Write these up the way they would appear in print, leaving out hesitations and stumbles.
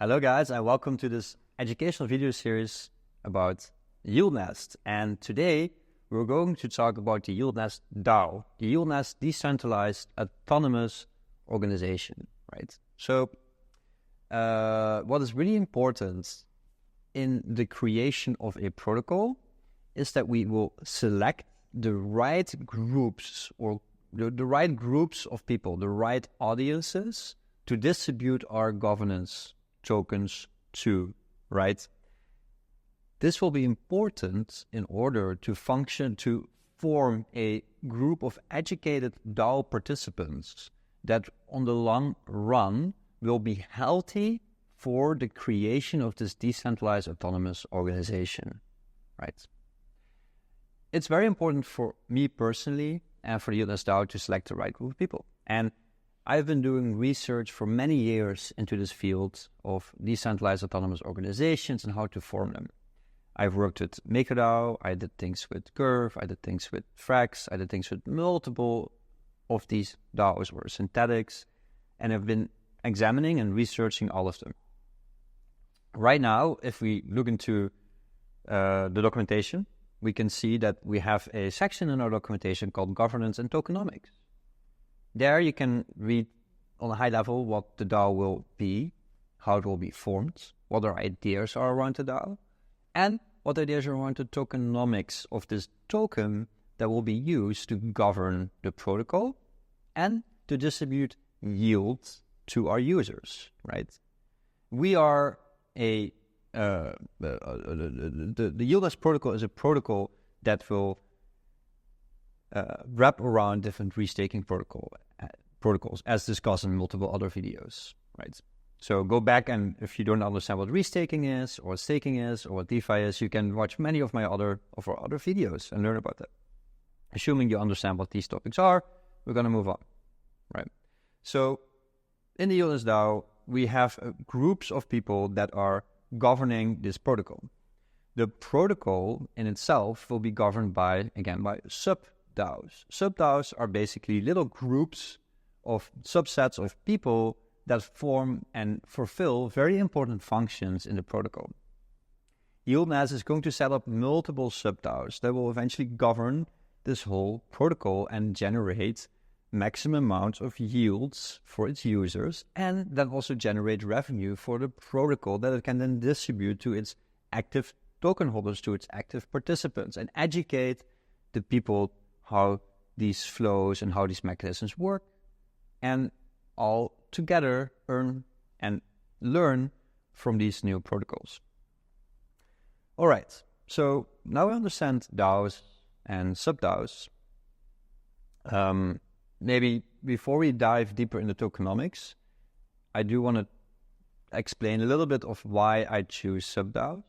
Hello guys, and welcome to this educational video series about YieldNest. And today we're going to talk about the YieldNest DAO, the YieldNest decentralized autonomous organization, right? So what is really important in the creation of a protocol is that we will select the right groups or the right groups of people, the right audiences to distribute our governance tokens to, right? This will be important in order to form a group of educated DAO participants that on the long run will be healthy for the creation of this decentralized autonomous organization, right? It's very important for me personally and for the YieldNest DAO to select the right group of people. And I've been doing research for many years into this field of decentralized autonomous organizations and how to form them. I've worked with MakerDAO, I did things with Curve, I did things with Frax, I did things with multiple of these DAOs or synthetics, and I've been examining and researching all of them. Right now, if we look into the documentation, we can see that we have a section in our documentation called Governance and Tokenomics. There you can read on a high level what the DAO will be, how it will be formed, what our ideas are around the DAO, and what ideas are around the tokenomics of this token that will be used to govern the protocol and to distribute yield to our users, right? We are the YieldNest protocol is a protocol that will wrap around different restaking protocols, as discussed in multiple other videos, right? So go back, and if you don't understand what restaking is, or what staking is, or what DeFi is, you can watch many of our other videos and learn about that. Assuming you understand what these topics are, we're going to move on, right? So in the YieldNest DAO, we have groups of people that are governing this protocol. The protocol in itself will be governed by subDAOs. SubDAOs are basically little groups of subsets of people that form and fulfill very important functions in the protocol. YieldNest is going to set up multiple subDAOs that will eventually govern this whole protocol and generate maximum amounts of yields for its users, and then also generate revenue for the protocol that it can then distribute to its active token holders, to its active participants, and educate the people how these flows and how these mechanisms work, and all together earn and learn from these new protocols. All right, so now we understand DAOs and subDAOs. Maybe before we dive deeper into tokenomics, I do want to explain a little bit of why I choose subDAOs.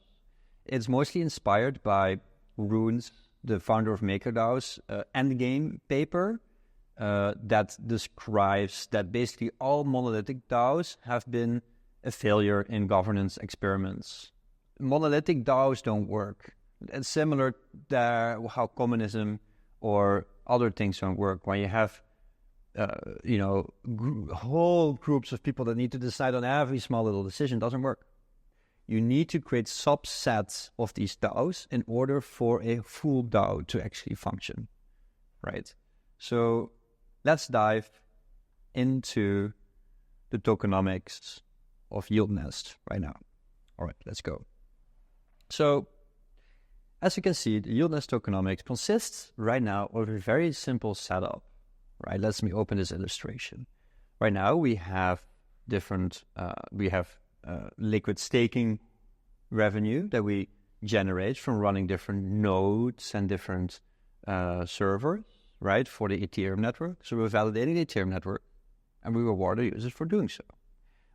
It's mostly inspired by Rune's, the founder of MakerDAO's endgame paper that describes that basically all monolithic DAOs have been a failure in governance experiments. Monolithic DAOs don't work. It's similar to how communism or other things don't work, when you have whole groups of people that need to decide on every small little decision. Doesn't work. You need to create subsets of these DAOs in order for a full DAO to actually function, right? So let's dive into the tokenomics of YieldNest right now. All right, let's go. So as you can see, the YieldNest tokenomics consists right now of a very simple setup, right? Let me open this illustration. Right now we have liquid staking revenue that we generate from running different nodes and different servers, right, for the Ethereum network. So we're validating the Ethereum network, and we reward the users for doing so.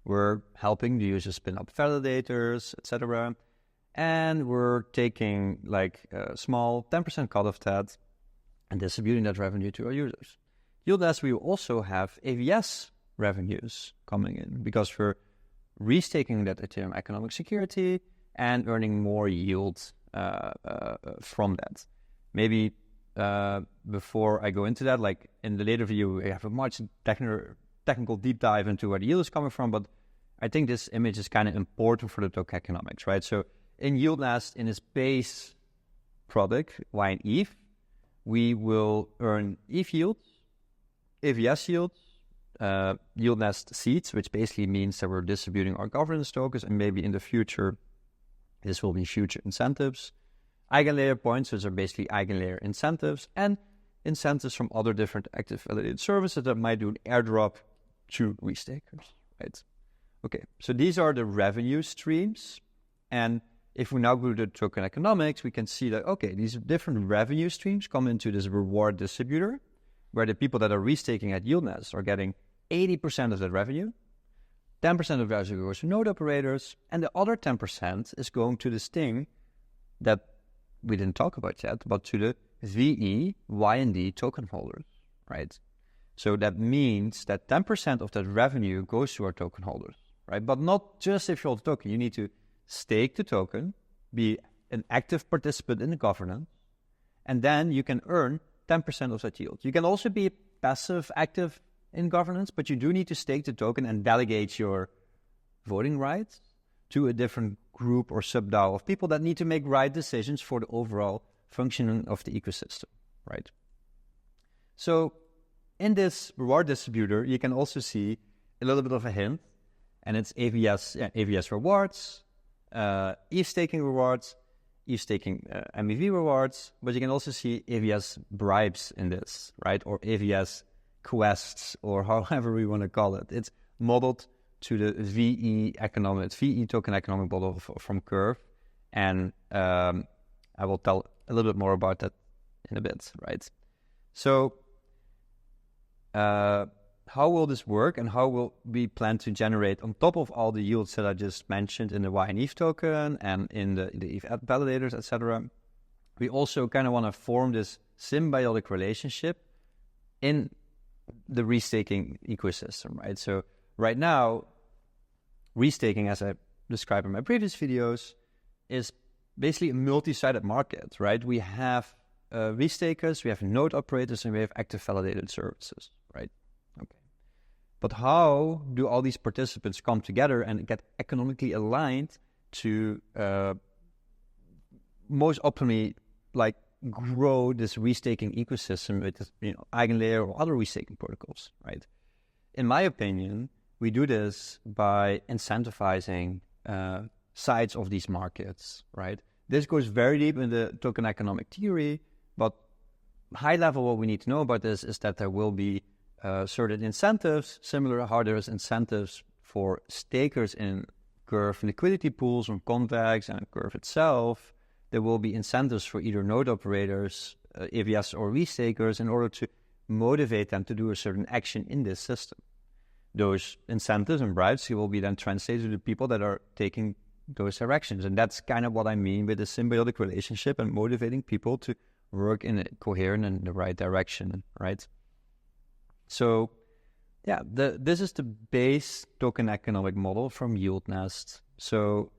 We're helping the users spin up validators, etc. And we're taking like a small 10% cut of that and distributing that revenue to our users. YieldNest, we also have AVS revenues coming in because we're restaking that Ethereum economic security and earning more yield from that. Maybe before I go into that, like in the later video, we have a much technical deep dive into where the yield is coming from, but I think this image is kind of important for the tokenomics, right? So in YieldNest, in its base product, Y and ETH, we will earn ETH yields, AVS yields, YieldNest seeds, which basically means that we're distributing our governance tokens, and maybe in the future, this will be future incentives, eigenlayer points, which are basically eigenlayer incentives, and incentives from other different active validated services that might do an airdrop to restakers, right? Okay, so these are the revenue streams. And if we now go to the token economics, we can see that, okay, these different revenue streams come into this reward distributor, where the people that are restaking at YieldNest are getting 80% of that revenue, 10% of revenue goes to node operators, and the other 10% is going to this thing that we didn't talk about yet, but to the VE, YND token holders, right? So that means that 10% of that revenue goes to our token holders, right? But not just if you hold the token. You need to stake the token, be an active participant in the governance, and then you can earn 10% of that yield. You can also be passive active in governance, but you do need to stake the token and delegate your voting rights to a different group or subDAO of people that need to make right decisions for the overall functioning of the ecosystem, right? So in this reward distributor, you can also see a little bit of a hint, and it's AVS rewards, ETH staking rewards, ETH staking MEV rewards, but you can also see AVS bribes in this, right? Or AVS quests, or however we want to call it. It's modeled to the VE token economic model from Curve, and I will tell a little bit more about that in a bit, right? So how will this work, and how will we plan to generate, on top of all the yields that I just mentioned in the Y and ETH token and in the ETH validators, etc.? We also kind of want to form this symbiotic relationship in the restaking ecosystem, right? So right now, restaking, as I described in my previous videos, is basically a multi-sided market, right? We have restakers, we have node operators, and we have active validated services, right? Okay. But how do all these participants come together and get economically aligned to most optimally, like, grow this restaking ecosystem with, eigenlayer or other restaking protocols, right? In my opinion, we do this by incentivizing sides of these markets, right? This goes very deep in the token economic theory, but high level, what we need to know about this is that there will be certain incentives, similar to how there's incentives for stakers in Curve liquidity pools on Convex and Curve itself. There will be incentives for either node operators, AVS or restakers, in order to motivate them to do a certain action in this system. Those incentives and bribes will be then translated to the people that are taking those directions. And that's kind of what I mean with the symbiotic relationship and motivating people to work in a coherent and the right direction, right? So, yeah, this is the base token economic model from YieldNest. So,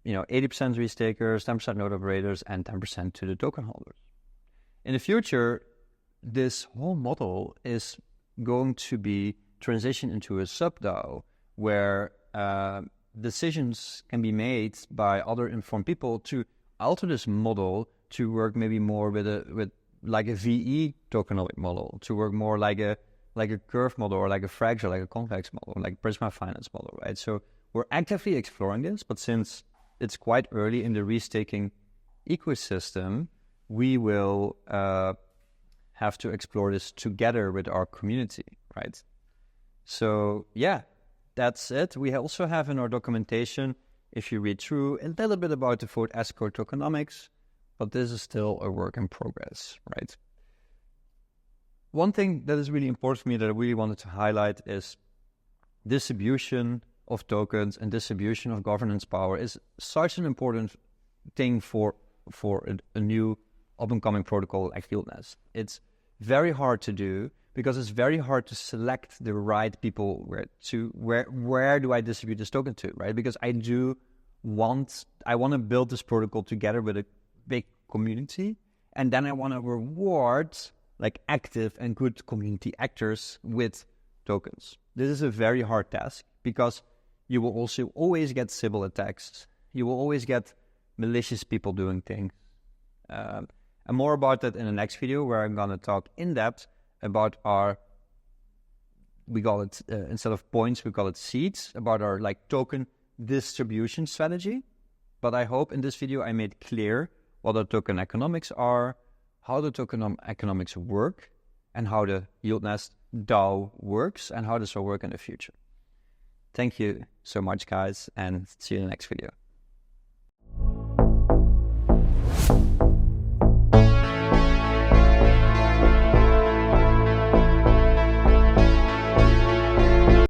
80% restakers, 10% node operators, and 10% to the token holders. In the future, this whole model is going to be transitioned into a subDAO where decisions can be made by other informed people to alter this model to work maybe more with like a VE tokenomic model, to work more like a Curve model, or like a Frax, or like a Convex model, or like Prisma Finance model, right? So we're actively exploring this, but since it's quite early in the restaking ecosystem, we will have to explore this together with our community, right? So yeah, that's it. We also have in our documentation, if you read through, a little bit about the vote escrow tokenomics, but this is still a work in progress, right? One thing that is really important for me that I really wanted to highlight is distribution of tokens and distribution of governance power is such an important thing for a new up-and-coming protocol like YieldNest. It's very hard to do because it's very hard to select the right people where do I distribute this token to, right? Because I want to build this protocol together with a big community, and then I want to reward like active and good community actors with tokens. This is a very hard task because you will also always get Sybil attacks. You will always get malicious people doing things. And more about that in the next video, where I'm going to talk in depth about our, we call it, instead of points, we call it seeds, about our like token distribution strategy. But I hope in this video I made clear what the token economics are, how the token economics work, and how the YieldNest DAO works, and how this will work in the future. Thank you so much, guys, and see you in the next video.